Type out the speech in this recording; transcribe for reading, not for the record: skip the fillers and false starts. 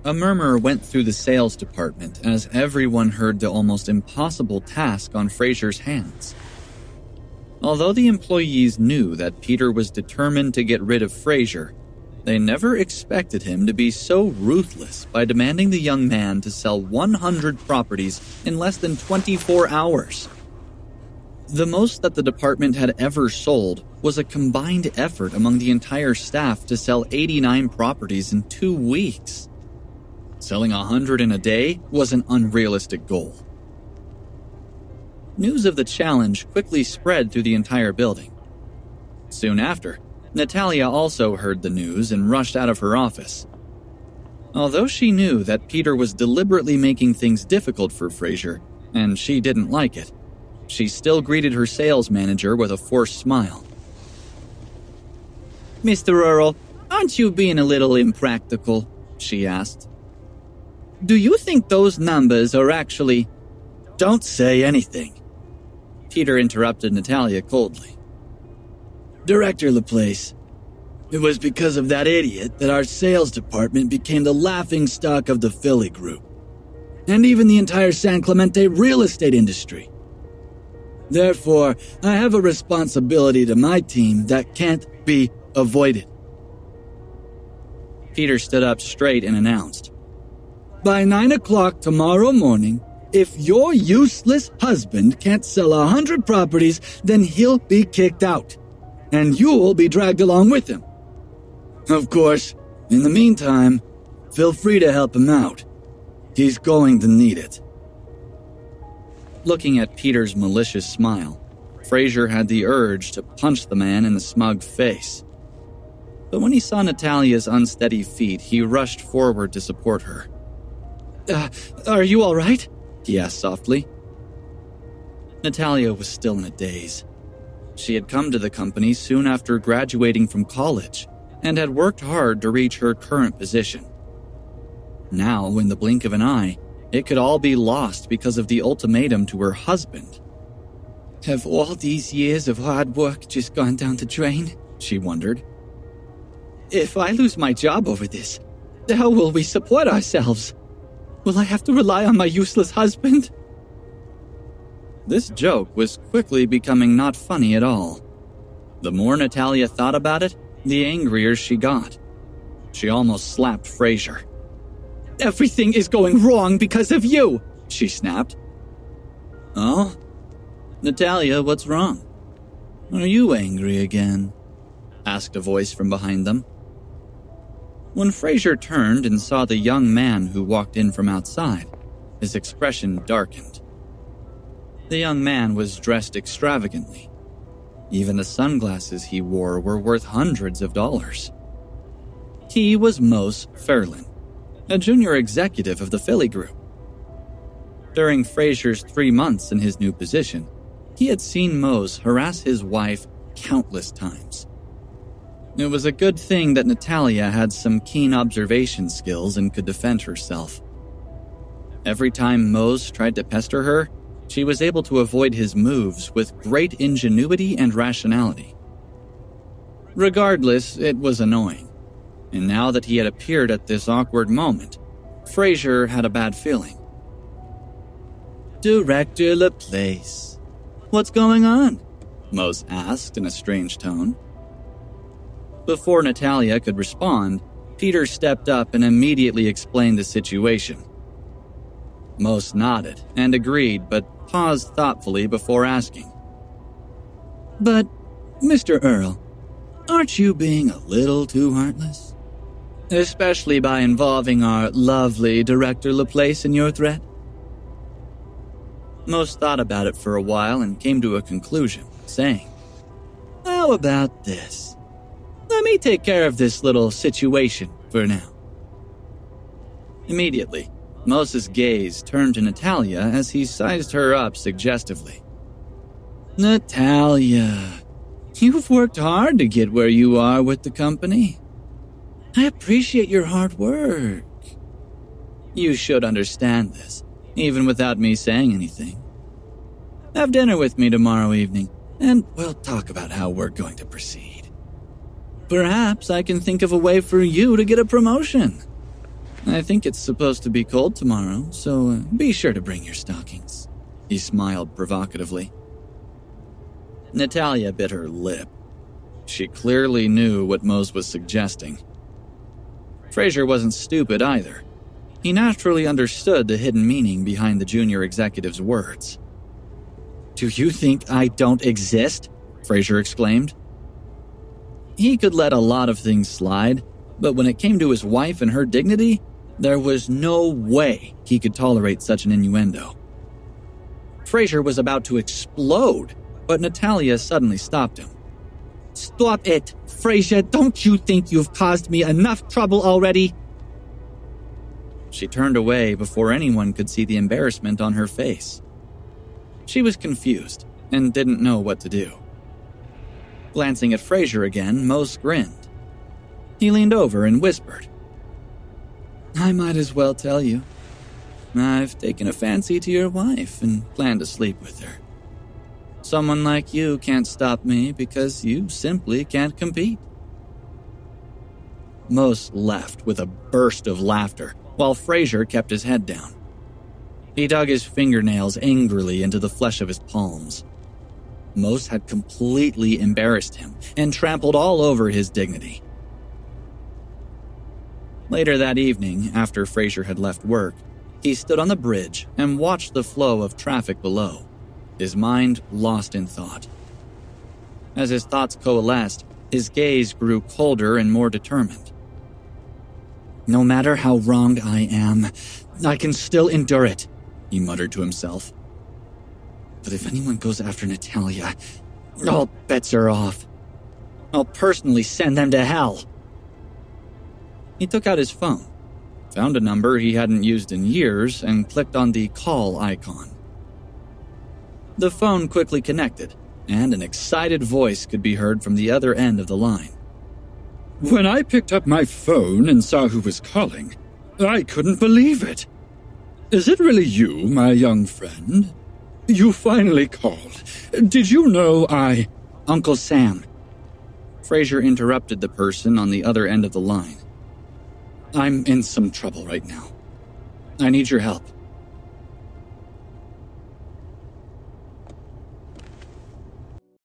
A murmur went through the sales department as everyone heard the almost impossible task on Fraser's hands. Although the employees knew that Peter was determined to get rid of Fraser, they never expected him to be so ruthless by demanding the young man to sell 100 properties in less than 24 hours. The most that the department had ever sold was a combined effort among the entire staff to sell 89 properties in 2 weeks. Selling 100 in a day was an unrealistic goal. News of the challenge quickly spread through the entire building. Soon after, Natalia also heard the news and rushed out of her office. Although she knew that Peter was deliberately making things difficult for Fraser, and she didn't like it, she still greeted her sales manager with a forced smile. "Mr. Earl, aren't you being a little impractical?" she asked. "Do you think those numbers are actually—" "Don't say anything," Peter interrupted Natalia coldly. "Director Laplace, it was because of that idiot that our sales department became the laughingstock of the Philly group, and even the entire San Clemente real estate industry. Therefore, I have a responsibility to my team that can't be avoided." Peter stood up straight and announced, "By 9 o'clock tomorrow morning, if your useless husband can't sell 100 properties, then he'll be kicked out, and you'll be dragged along with him. Of course, in the meantime, feel free to help him out. He's going to need it." Looking at Peter's malicious smile, Fraser had the urge to punch the man in the smug face. But when he saw Natalia's unsteady feet, he rushed forward to support her. Are you all right?" he asked softly. Natalia was still in a daze. She had come to the company soon after graduating from college and had worked hard to reach her current position. Now, in the blink of an eye, it could all be lost because of the ultimatum to her husband. Have all these years of hard work just gone down the drain? She wondered. If I lose my job over this, how will we support ourselves? Will I have to rely on my useless husband? This joke was quickly becoming not funny at all. The more Natalia thought about it, the angrier she got. She almost slapped Fraser. "Everything is going wrong because of you," she snapped. "Oh? Natalia, what's wrong? Are you angry again?" asked a voice from behind them. When Fraser turned and saw the young man who walked in from outside, his expression darkened. The young man was dressed extravagantly. Even the sunglasses he wore were worth hundreds of dollars. He was Mose Fairlin, a junior executive of the Philly Group. During Fraser's 3 months in his new position, he had seen Mose harass his wife countless times. It was a good thing that Natalia had some keen observation skills and could defend herself. Every time Mose tried to pester her, she was able to avoid his moves with great ingenuity and rationality. Regardless, it was annoying. And now that he had appeared at this awkward moment, Fraser had a bad feeling. "Director Laplace, what's going on?" Mose asked in a strange tone. Before Natalia could respond, Peter stepped up and immediately explained the situation. Mose nodded and agreed, but paused thoughtfully before asking. "But, Mr. Earl, aren't you being a little too heartless? Especially by involving our lovely Director Laplace in your threat?" Mose thought about it for a while and came to a conclusion, saying, "How about this? Let me take care of this little situation for now." Immediately, Mose's gaze turned to Natalia as he sized her up suggestively. "Natalia, you've worked hard to get where you are with the company. I appreciate your hard work. You should understand this, even without me saying anything. Have dinner with me tomorrow evening, and we'll talk about how we're going to proceed. Perhaps I can think of a way for you to get a promotion. I think it's supposed to be cold tomorrow, so be sure to bring your stockings. He smiled provocatively. Natalia bit her lip. She clearly knew what Mose was suggesting. Fraser wasn't stupid either. He naturally understood the hidden meaning behind the junior executive's words. "Do you think I don't exist?" Fraser exclaimed. He could let a lot of things slide, but when it came to his wife and her dignity, there was no way he could tolerate such an innuendo. Fraser was about to explode, but Natalia suddenly stopped him. "Stop it, Fraser! Don't you think you've caused me enough trouble already?" She turned away before anyone could see the embarrassment on her face. She was confused and didn't know what to do. Glancing at Fraser again, Mose grinned. He leaned over and whispered, "I might as well tell you. I've taken a fancy to your wife and plan to sleep with her. Someone like you can't stop me because you simply can't compete." Mose left with a burst of laughter, while Fraser kept his head down. He dug his fingernails angrily into the flesh of his palms. Mose had completely embarrassed him and trampled all over his dignity. Later that evening, after Fraser had left work, he stood on the bridge and watched the flow of traffic below, his mind lost in thought. As his thoughts coalesced, his gaze grew colder and more determined. "No matter how wronged I am, I can still endure it," he muttered to himself. "But if anyone goes after Natalia, all bets are off. I'll personally send them to hell." He took out his phone, found a number he hadn't used in years, and clicked on the call icon. The phone quickly connected, and an excited voice could be heard from the other end of the line. "When I picked up my phone and saw who was calling, I couldn't believe it. Is it really you, my young friend? You finally called. Did you know I—" "Uncle Sam." Fraser interrupted the person on the other end of the line. "I'm in some trouble right now. I need your help."